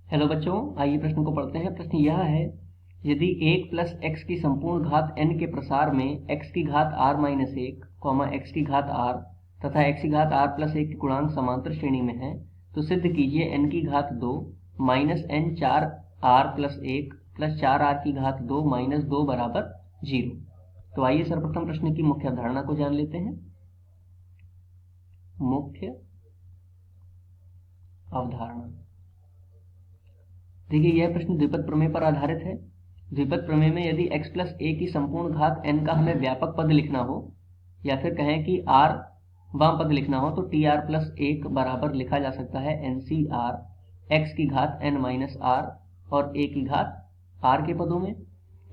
Hello बच्चों, आइए प्रश्न को पढ़ते हैं। प्रश्न यह है, यदि 1 प्लस एक्स की संपूर्ण घात n के प्रसार में x की घात r माइनस 1, x की घात r तथा x की घात r प्लस 1 के गुणांक समांतर श्रेणी में है, तो सिद्ध कीजिए n की घात 2 minus n 4r plus 1 plus 4r की घात 2 माइनस 2 बराबर 0। तो आइए सर्वप्रथम प्रश्न की मुख्य अवधारणा को जान लेते हैं। मुख्य अवधारणा, देखिए यह प्रश्न द्विपद प्रमेय पर आधारित है। द्विपद प्रमेय में यदि x प्लस a की संपूर्ण घात n का हमें व्यापक पद लिखना हो, या फिर कहें कि r वाम पद लिखना हो, तो tr प्लस 1 बराबर लिखा जा सकता है ncr x की घात n माइनस r और a की घात r के पदों में।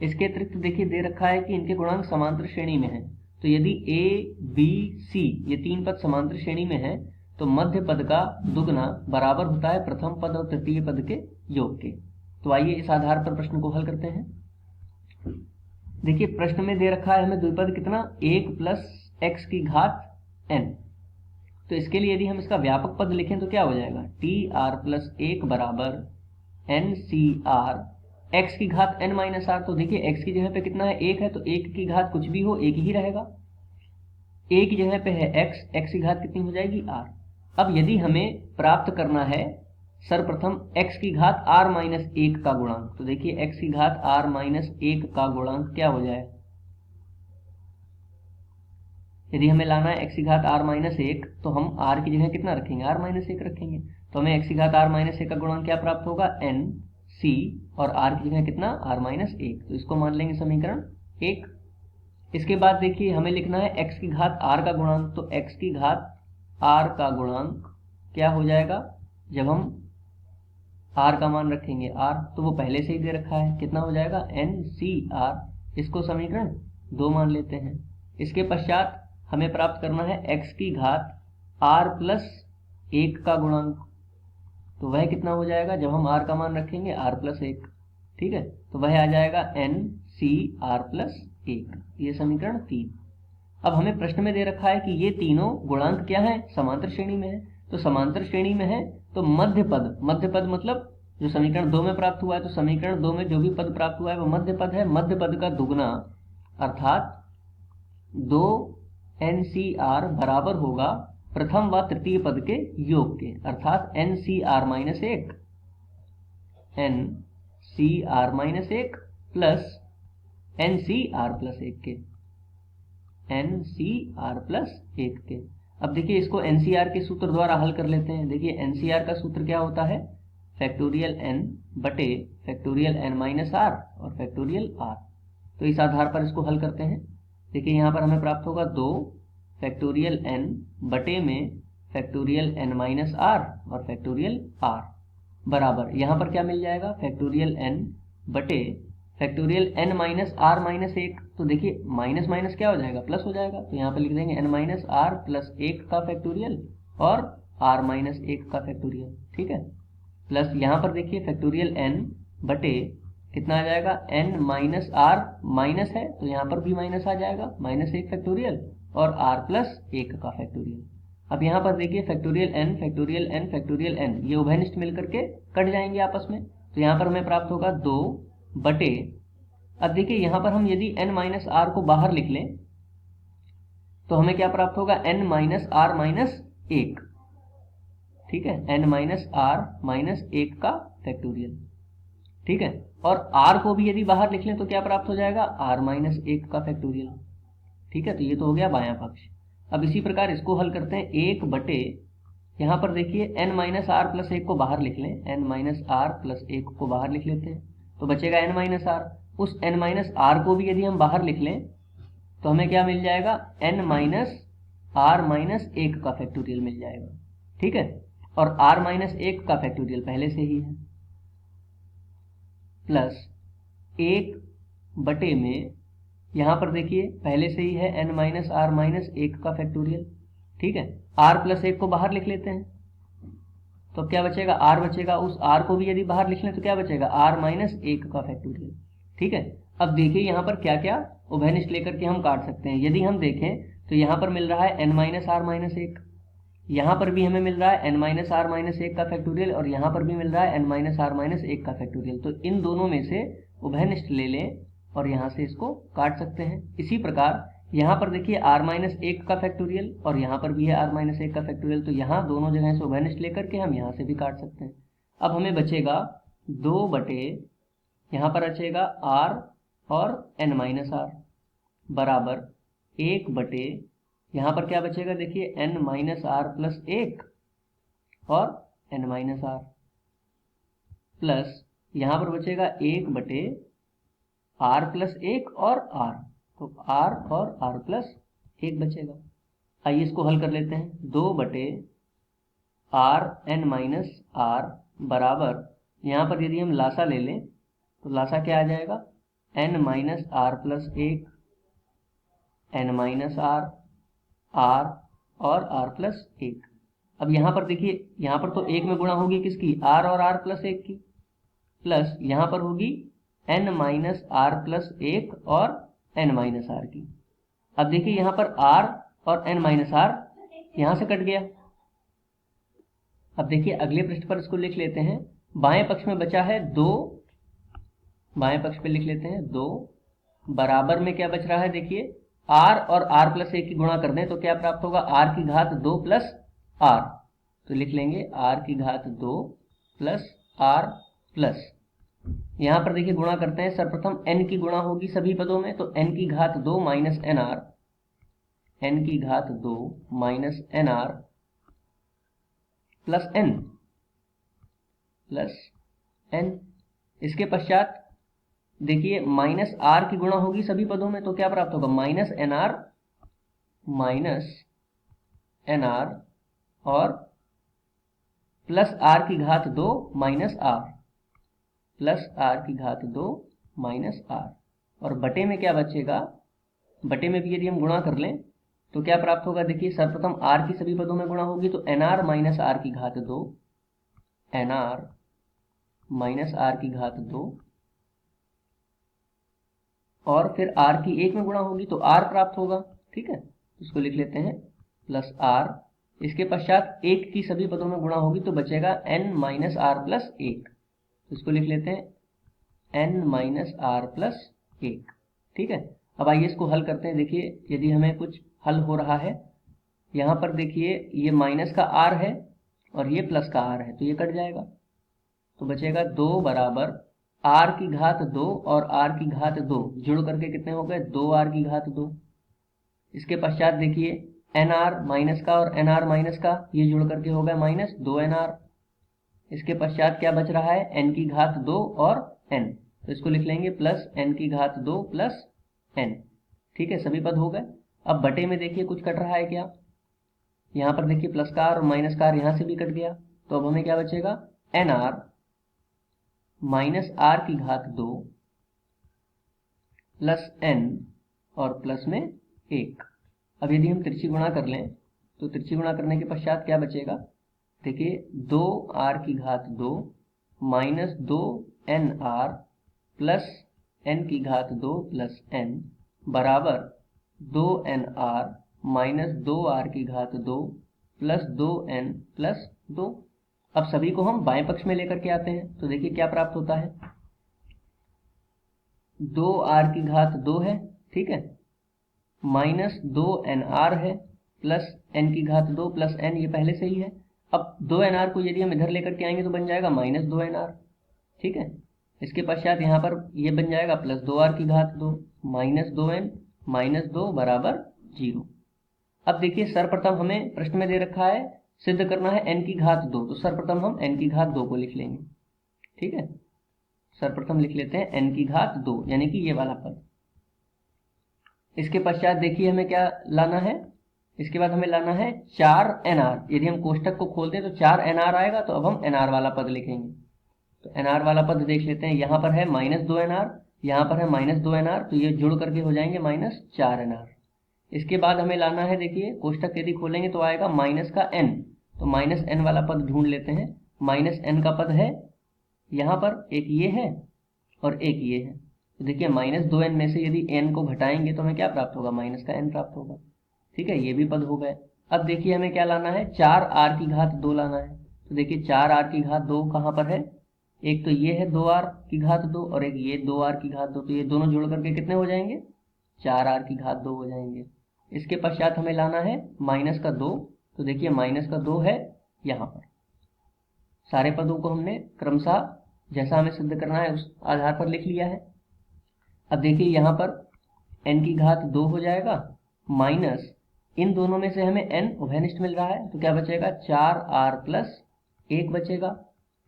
इसके अतिरिक्त देखिए दे रखा है कि इनके गुणांक समांतर श्रेणी में है, तो यदि a b c ये तीन पद समांतर श्रेणी में है तो मध्य पद का दुगना बराबर होता है प्रथम पद और तृतीय पद के योग के। तो आइए इस आधार पर प्रश्न को हल करते हैं। देखिए प्रश्न में दे रखा है हमें द्विपद कितना, 1 प्लस एक्स की घात n। तो इसके लिए यदि हम इसका व्यापक पद लिखें तो क्या हो जाएगा, tr प्लस 1 बराबर ncr x की घात n माइनस r। तो देखिए x की जगह पे कितना है, 1 है, तो 1 की घात कुछ भी हो 1 ही रहेगा। a की जगह पे है x की घात कितनी हो जाएगी, r। अब यदि हमें प्राप्त करना है सर्वप्रथम x की घात r माइनस 1 का गुणांक, तो देखिए x की घात r माइनस 1 का गुणांक क्या हो जाए। यदि हमें लाना है x की घात r माइनस 1, तो हम r की जगह कितना रखेंगे, r माइनस 1 रखेंगे। तो हमें x की घात r माइनस 1 का गुणांक क्या प्राप्त होगा, n c, और r की जगह कितना, r माइनस 1। तो इसको मान लेंगे समीकरण 1। इसके बाद देखिए हमें लिखना है x की घात r का गुणांक, तो x की घात r का गुणांक क्या हो जाएगा, जब हम r का मान रखेंगे r, तो वो पहले से ही दे रखा है, कितना हो जाएगा ncr। इसको समीकरण 2 मान लेते हैं। इसके पश्चात हमें प्राप्त करना है x की घात r प्लस 1 का गुणांक, तो वह कितना हो जाएगा, जब हम r का मान रखेंगे r प्लस 1, ठीक है, तो वह आ जाएगा ncr प्लस 1। ये समीकरण 3। अब हमें प्रश्न में दे रखा है कि ये तीनों गुणांक क्या है, समांतर श्रेणी में है। तो समांतर श्रेणी में है तो मध्य पद मतलब जो समीकरण 2 में प्राप्त हुआ है, तो समीकरण 2 में जो भी पद प्राप्त हुआ है वो मध्य पद है। मध्य पद का दुगना अर्थात 2 ncr बराबर होगा प्रथम व तृतीय पद के योग के, अर्थात ncr minus 1 plus ncr plus 1 के, ncr प्लस 1 के। अब देखिए इसको ncr के सूत्र द्वारा हल कर लेते हैं। देखिए ncr का सूत्र क्या होता है, फैक्टोरियल n बटे फैक्टोरियल n माइनस r और फैक्टोरियल r। तो इस आधार पर इसको हल करते हैं। देखिए यहाँ पर हमें प्राप्त होगा 2 फैक्टोरियल n बटे में फैक्टोरियल n माइनस r और फैक्टोरियल r बराबर, यहाँ पर क्या मिल जाएगा, फैक्टोरियल n बटे factorial n minus r minus 1। तो देखिए माइनस माइनस क्या हो जाएगा, प्लस हो जाएगा, तो यहाँ पर लिख देंगे n माइनस r प्लस 1 का फैक्टोरियल और r माइनस 1 का फैक्टोरियल, ठीक है, प्लस यहाँ पर देखिए फैक्टोरियल n बटे कितना आ जाएगा, n माइनस r माइनस है तो यहाँ पर भी माइनस आ जाएगा, माइनस 1 फैक्टोरियल और r प्लस 1 का फैक्टोरियल। अब यहाँ पर देखिए factorial n factorial n factorial n ये उभयनिष्ठ मिलकर के कट जाएंगे आपस में, तो यहाँ पर हमें प्राप्त होगा 2 बटे, अब देखिए यहाँ पर हम यदि n माइनस r को बाहर लिख लें तो हमें क्या प्राप्त होगा, n माइनस r माइनस 1, ठीक है, n माइनस r माइनस 1 का फैक्टोरियल, ठीक है, और r को भी यदि बाहर लिख लें तो क्या प्राप्त हो जाएगा, r माइनस 1 का फैक्टोरियल, ठीक है। तो ये तो हो गया बायां पक्ष। अब इसी प्रकार इसको हल करते हैं, 1 बटे, यहाँ पर देखिए n माइनस r प्लस 1 को बाहर लिख लें, n माइनस r प्लस 1 को बाहर लिख लेते हैं तो बचेगा n माइनस r। उस n माइनस r को भी यदि हम बाहर लिख लें तो हमें क्या मिल जाएगा, n माइनस r माइनस 1 का फैक्टोरियल मिल जाएगा, ठीक है, और r माइनस 1 का फैक्टोरियल पहले से ही है, प्लस 1 बटे में यहाँ पर देखिए पहले से ही है n माइनस r माइनस 1 का फैक्टोरियल, ठीक है, r प्लस 1 को बाहर लिख लेते हैं तो क्या बचेगा, r बचेगा, उस r को भी यदि बाहर लिख लें तो क्या बचेगा, r माइनस 1 का फैक्टोरियल, ठीक है। अब देखिए यहाँ पर क्या क्या उभयनिष्ठ लेकर के हम काट सकते हैं। यदि हम देखें तो यहाँ पर मिल रहा है n माइनस r माइनस 1, यहाँ पर भी हमें मिल रहा है n माइनस आर माइनस 1 का फैक्टोरियल और यहाँ पर भी मिल रहा है n माइनस आर माइनस 1 का फैक्टोरियल। तो इन दोनों में से उभयनिष्ठ ले लें और यहाँ से इसको काट सकते हैं। इसी प्रकार यहाँ पर देखिए r माइनस 1 का फैक्टोरियल और यहाँ पर भी है r माइनस 1 का फैक्टोरियल। तो यहाँ दोनों जगह से उभयनिष्ठ लेकर के हम यहाँ से भी काट सकते हैं। अब हमें बचेगा 2 बटे, यहाँ पर बचेगा r और n माइनस आर बराबर 1 बटे, यहाँ पर क्या बचेगा देखिए n माइनस आर प्लस 1 और n माइनस आर प्लस यहाँ पर बचेगा 1 बटे r प्लस 1 और r, तो r और r प्लस 1 बचेगा। आइए इसको हल कर लेते हैं। 2 बटे r n माइनस आर बराबर, यहाँ पर यदि हम लासा ले लें तो लासा क्या आ जाएगा n minus r plus 1 n minus r r और r प्लस 1। अब यहाँ पर देखिए, यहाँ पर तो 1 में गुणा होगी किसकी, r और r प्लस 1 की, प्लस यहाँ पर होगी n माइनस आर प्लस 1 और n माइनस आर की। अब देखिए यहाँ पर r और n माइनस आर यहाँ से कट गया। अब देखिए अगले पृष्ठ पर इसको लिख लेते हैं। बाएं पक्ष में बचा है 2, बाएं पक्ष पे लिख लेते हैं 2, बराबर में क्या बच रहा है देखिए r और r प्लस 1 की गुणा कर दें तो क्या प्राप्त होगा, r की घात 2 प्लस r, तो लिख लेंगे r की घात 2 प्लस r प्लस, यहाँ पर देखिए गुणा करते हैं, सर्वप्रथम n की गुणा होगी सभी पदों में, तो n की घात 2 माइनस nr, n की घात 2 minus nr plus n plus n। इसके पश्चात देखिए माइनस आर की गुणा होगी सभी पदों में, तो क्या प्राप्त होगा माइनस एन आर और प्लस आर की घात 2 माइनस आर, प्लस आर की घात 2 माइनस आर, और बटे में क्या बचेगा, बटे में भी यदि हम गुणा कर लें तो क्या प्राप्त होगा देखिए, सर्वप्रथम आर की सभी पदों में गुणा होगी तो एन आर माइनस आर की घात 2, एन आर माइनस आर की घात 2, और फिर r की 1 में गुणा होगी तो r प्राप्त होगा। ठीक है, इसको लिख लेते हैं प्लस r। इसके पश्चात 1 की सभी पदों में गुणा होगी तो बचेगा n माइनस आर प्लस 1, इसको लिख लेते हैं n माइनस आर प्लस 1। ठीक है, अब आइए इसको हल करते हैं। देखिए यदि हमें कुछ हल हो रहा है, यहाँ पर देखिए ये माइनस का r है और ये प्लस का r है, तो ये कट जाएगा, तो बचेगा 2 बराबर r की घात 2 और r की घात 2 जुड़ करके कितने हो गए, 2r की घात 2। इसके पश्चात देखिए nr माइनस का और nr माइनस का ये जुड़ करके हो गया माइनस 2nr। इसके पश्चात क्या बच रहा है, n की घात 2 और n, तो इसको लिख लेंगे प्लस n की घात 2 प्लस n। ठीक है, सभी पद हो गए। अब बटे में देखिए कुछ कट रहा है क्या, यहाँ पर देखिए प्लस का r और माइनस का r यहाँ से भी कट गया, तो अब हमें क्या बचेगा nr माइनस आर की घात 2 प्लस n और प्लस में 1। अब यदि हम तिरछी गुणा कर लें तो तिरछी गुणा करने के पश्चात क्या बचेगा, देखिए 2r की घात 2 माइनस 2nr प्लस n की घात 2 प्लस n बराबर 2nr माइनस 2r की घात 2 प्लस 2n प्लस 2। अब सभी को हम बाएं पक्ष में लेकर के आते हैं तो देखिए क्या प्राप्त होता है, 2r की घात 2 है, ठीक है, माइनस 2nr है प्लस n की घात 2 प्लस n, ये पहले से ही है। अब 2nr को यदि हम इधर लेकर के आएंगे तो बन जाएगा माइनस 2nr। ठीक है, इसके पश्चात यहाँ पर ये बन जाएगा प्लस 2r की घात 2 माइनस 2n माइनस 2 बराबर 0। अब देखिए सर्वप्रथम हमें प्रश्न में दे रखा है सिद्ध करना है n की घात 2, तो सर्वप्रथम हम n की घात 2 को लिख लेंगे। ठीक है, सर्वप्रथम लिख लेते हैं n की घात 2 यानी कि ये वाला पद। इसके पश्चात देखिए हमें क्या लाना है, इसके बाद हमें लाना है 4nr। यदि हम कोष्टक को खोलते हैं तो 4nr आएगा, तो अब हम nr वाला पद लिखेंगे। तो nr वाला पद देख लेते हैं, यहाँ पर है माइनस 2nr, यहाँ पर है माइनस 2nr, तो ये जुड़ करके हो जाएंगे माइनस 4nr। इसके बाद हमें लाना है, देखिए कोष्टक यदि खोलेंगे तो आएगा माइनस का n, तो माइनस n वाला पद ढूंढ लेते हैं। माइनस n का पद है यहाँ पर, एक ये है और एक ये है, तो देखिए माइनस 2n में से यदि n को घटाएंगे तो हमें क्या प्राप्त होगा, माइनस का n प्राप्त होगा। ठीक है, ये भी पद हो गए। अब देखिए हमें क्या लाना है, 4r की घात 2 लाना है। तो देखिए 4r की घात 2 कहाँ पर है, एक तो ये है 2r की घात 2 और एक ये 2r की घात 2, तो ये दोनों जोड़ करके कितने हो जाएंगे, 4r की घात 2 हो जाएंगे। इसके पश्चात हमें लाना है माइनस का 2, तो देखिए माइनस का 2 है यहाँ पर। सारे पदों को हमने क्रमशः जैसा हमें सिद्ध करना है उस आधार पर लिख लिया है। अब देखिए यहाँ पर n की घात 2 हो जाएगा माइनस, इन दोनों में से हमें n उभयनिष्ठ मिल रहा है, तो क्या बचेगा, 4r प्लस 1 बचेगा,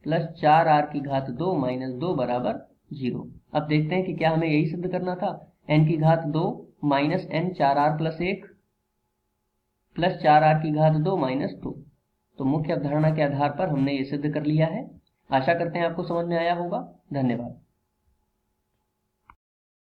प्लस 4r की घात 2 माइनस 2 बराबर 0। अब देखते हैं कि क्या हमें यही सिद्ध करना था, n की घात 2 minus n 4r plus 1 plus 4r की घात 2 माइनस 2। तो मुख्य अवधारणा के आधार पर हमने ये सिद्ध कर लिया है। आशा करते हैं आपको समझ में आया होगा। धन्यवाद।